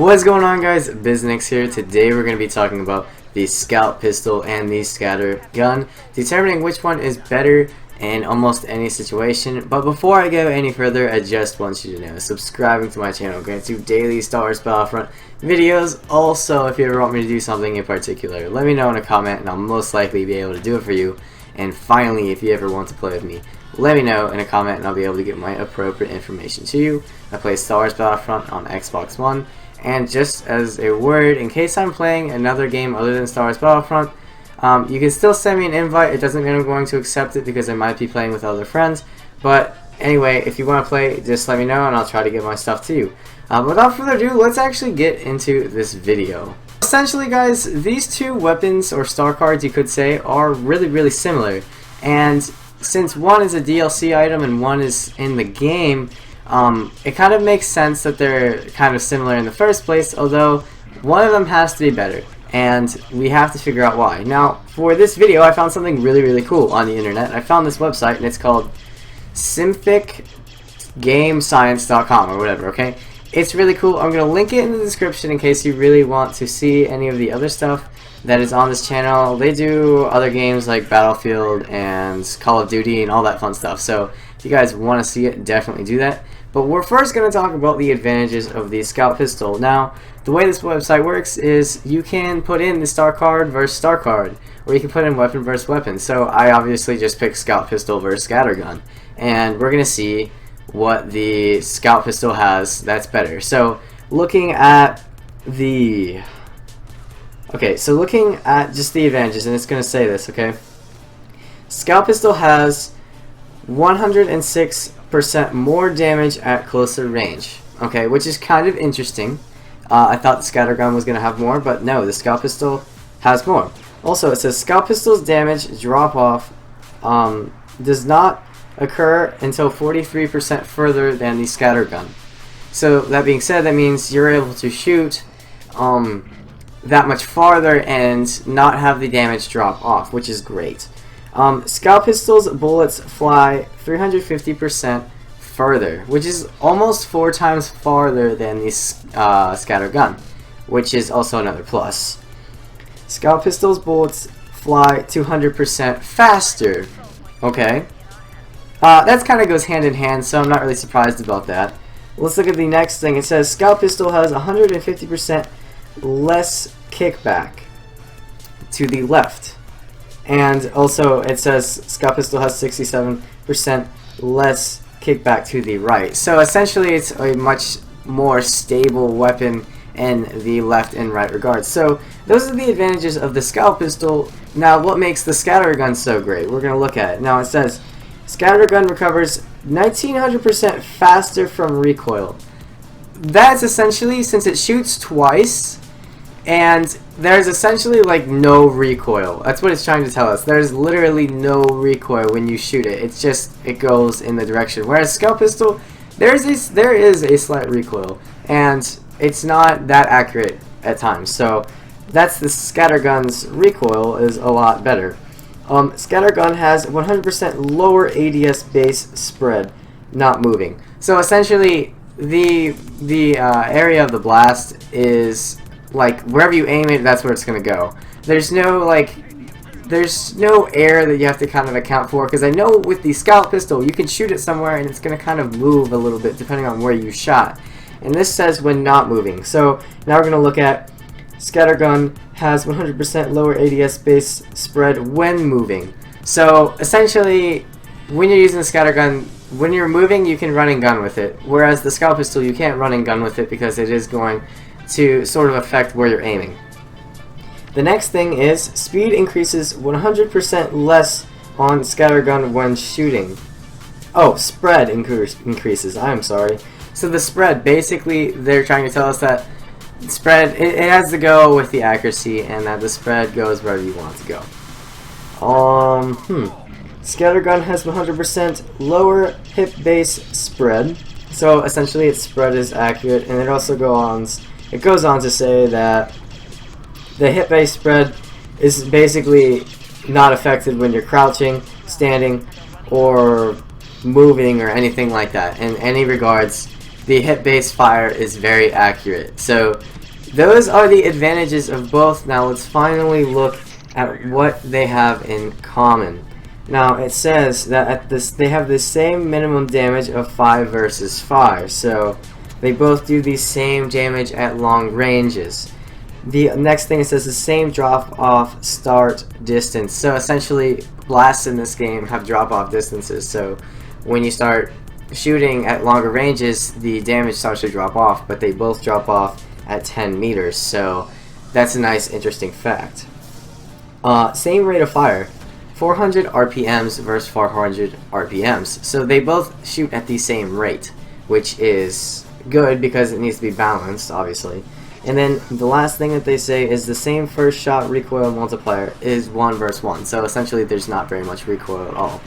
What's going on, guys? Biznix here. Today we're going to be talking about the scout pistol and the scatter gun, determining which one is better in almost any situation. But before I go any further, I just want you to know, subscribing to my channel grants you daily Star Wars Battlefront videos. Also, if you ever want me to do something in particular, let me know in a comment and I'll most likely be able to do it for you. And finally, if you ever want to play with me, let me know in a comment and I'll be able to get my appropriate information to you. I play Star Wars Battlefront on Xbox One. And just as a word, in case I'm playing another game other than Star Wars Battlefront, you can still send me an invite. It doesn't mean I'm going to accept it because I might be playing with other friends. But anyway, if you want to play, just let me know and I'll try to get my stuff to you. Without further ado, let's actually get into this video. Essentially, guys, these two weapons, or star cards you could say, are really similar. And since one is a DLC item and one is in the game, it kind of makes sense that they're kind of similar in the first place, although one of them has to be better, and we have to figure out why. Now, for this video, I found something really cool on the internet. I found this website, and it's called simphicgamescience.com or whatever, okay? It's really cool. I'm going to link it in the description in case you really want to see any of the other stuff that is on this channel. They do other games like Battlefield and Call of Duty and all that fun stuff, so if you guys want to see it, definitely do that. But we're first going to talk about the advantages of the scout pistol. Now, the way this website works is you can put in the star card versus star card, or you can put in weapon versus weapon. So I obviously just picked scout pistol versus scatter gun, and we're going to see what the scout pistol has that's better. So looking at the looking at just the advantages, and it's going to say this, okay? Scout pistol has 106% more damage at closer range, okay, which is kind of interesting. I thought the scatter gun was going to have more, but no, the scout pistol has more. Also, it says scout pistol's damage drop off does not occur until 43% further than the scatter gun. So that being said, that means you're able to shoot that much farther and not have the damage drop off, which is great. Scout pistol's bullets fly 350% further, which is almost 4 times farther than the scatter gun, which is also another plus. Scout pistol's bullets fly 200% faster. Okay, that kind of goes hand in hand, so I'm not really surprised about that. Let's look at the next thing. It says scout pistol has 150% less kickback to the left. And also it says scout pistol has 67% less kickback to the right. So essentially it's a much more stable weapon in the left and right regards. So those are the advantages of the scout pistol. Now, what makes the scatter gun so great? We're going to look at it. Now it says scatter gun recovers 1900% faster from recoil. That's essentially, since it shoots twice, and there's essentially like no recoil. That's what it's trying to tell us. There's literally no recoil when you shoot it. It's just, it goes in the direction. Whereas scout pistol, there is a slight recoil, and it's not that accurate at times. So that's the scatter gun's recoil is a lot better. Scatter gun has 100% lower ADS base spread, not moving. So essentially, the area of the blast is like wherever you aim it, that's where it's gonna go. There's no air that you have to kind of account for, because I know with the scout pistol you can shoot it somewhere and it's gonna kind of move a little bit depending on where you shot. And this says when not moving. So now we're gonna look at scatter gun has 100% lower ADS base spread when moving. So essentially, when you're using the scatter gun, when you're moving, you can run and gun with it. Whereas the scout pistol, you can't run and gun with it because it is going to sort of affect where you're aiming. The next thing is speed increases 100% less on scatter gun when shooting. Oh, spread increases. I'm sorry. So the spread, basically, they're trying to tell us that spread, it has to go with the accuracy, and that the spread goes wherever you want it to go. Scatter gun has 100% lower hip base spread. So essentially its spread is accurate, and it also goes on to say that the hip base spread is basically not affected when you're crouching, standing, or moving, or anything like that. In any regards, the hit-based fire is very accurate. So those are the advantages of both. Now let's finally look at what they have in common. Now it says that they have the same minimum damage of 5 versus 5, so they both do the same damage at long ranges. The next thing, it says the same drop off start distance. So essentially blasts in this game have drop off distances, so when you start shooting at longer ranges the damage starts to drop off, but they both drop off at 10 meters, so that's a nice interesting fact. Same rate of fire, 400 RPMs versus 400 RPMs, so they both shoot at the same rate, which is good because it needs to be balanced, obviously. And then the last thing that they say is the same first shot recoil multiplier is 1 versus 1, so essentially there's not very much recoil at all.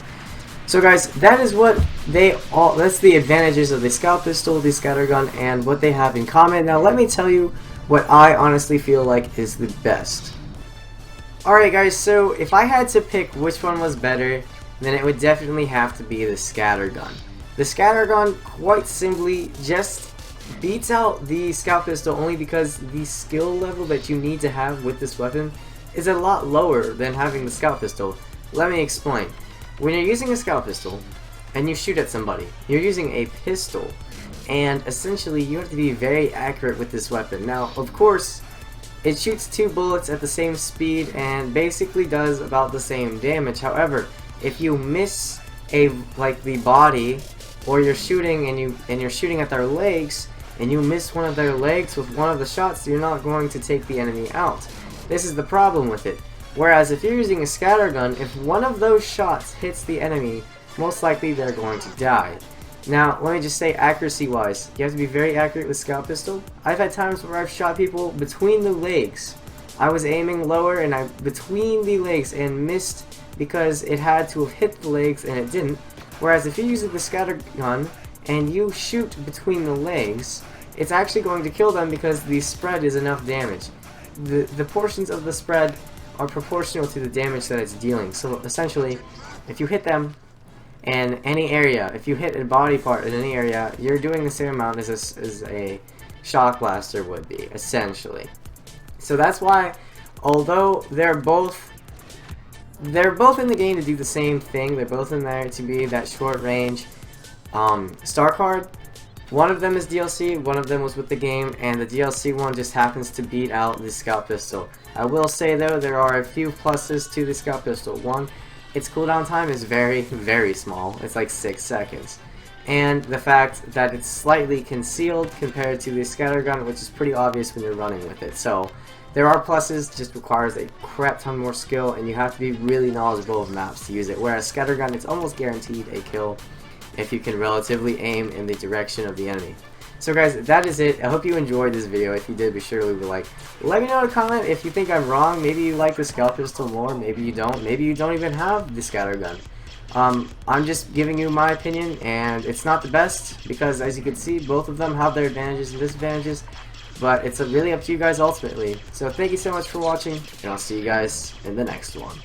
So guys, that is what that's the advantages of the scout pistol, the scattergun, and what they have in common. Now let me tell you what I honestly feel like is the best. Alright guys, so if I had to pick which one was better, then it would definitely have to be the scattergun. The scattergun, quite simply, just beats out the scout pistol only because the skill level that you need to have with this weapon is a lot lower than having the scout pistol. Let me explain. When you're using a scout pistol and you shoot at somebody, you're using a pistol, and essentially you have to be very accurate with this weapon. Now, of course, it shoots 2 bullets at the same speed and basically does about the same damage. However, if you miss the body, or you're shooting and you're shooting at their legs and you miss one of their legs with one of the shots, you're not going to take the enemy out. This is the problem with it. Whereas if you're using a scattergun, if one of those shots hits the enemy, most likely they're going to die. Now, let me just say, accuracy wise, you have to be very accurate with scout pistol. I've had times where I've shot people between the legs. I was aiming lower and between the legs and missed because it had to have hit the legs and it didn't. Whereas if you're using the scattergun and you shoot between the legs, it's actually going to kill them because the spread is enough damage. The portions of the spread are proportional to the damage that it's dealing. So essentially, if you hit them in any area, if you hit a body part in any area, you're doing the same amount as a shock blaster would be, essentially. So that's why, although they're both in the game to do the same thing, they're both in there to be that short range star card. One of them is DLC, one of them was with the game, and the DLC one just happens to beat out the scout pistol. I will say though, there are a few pluses to the scout pistol. One, its cooldown time is very, very small. It's like 6 seconds. And the fact that it's slightly concealed compared to the scattergun, which is pretty obvious when you're running with it. So there are pluses, just requires a crap ton more skill, and you have to be really knowledgeable of maps to use it. Whereas scattergun, it's almost guaranteed a kill if you can relatively aim in the direction of the enemy. So guys, that is it. I hope you enjoyed this video. If you did, be sure to leave a like. Let me know in a comment if you think I'm wrong. Maybe you like the scout pistol more, maybe you don't. Maybe you don't even have the scattergun. I'm just giving you my opinion, and it's not the best because, as you can see, both of them have their advantages and disadvantages, but it's really up to you guys ultimately. So thank you so much for watching, and I'll see you guys in the next one.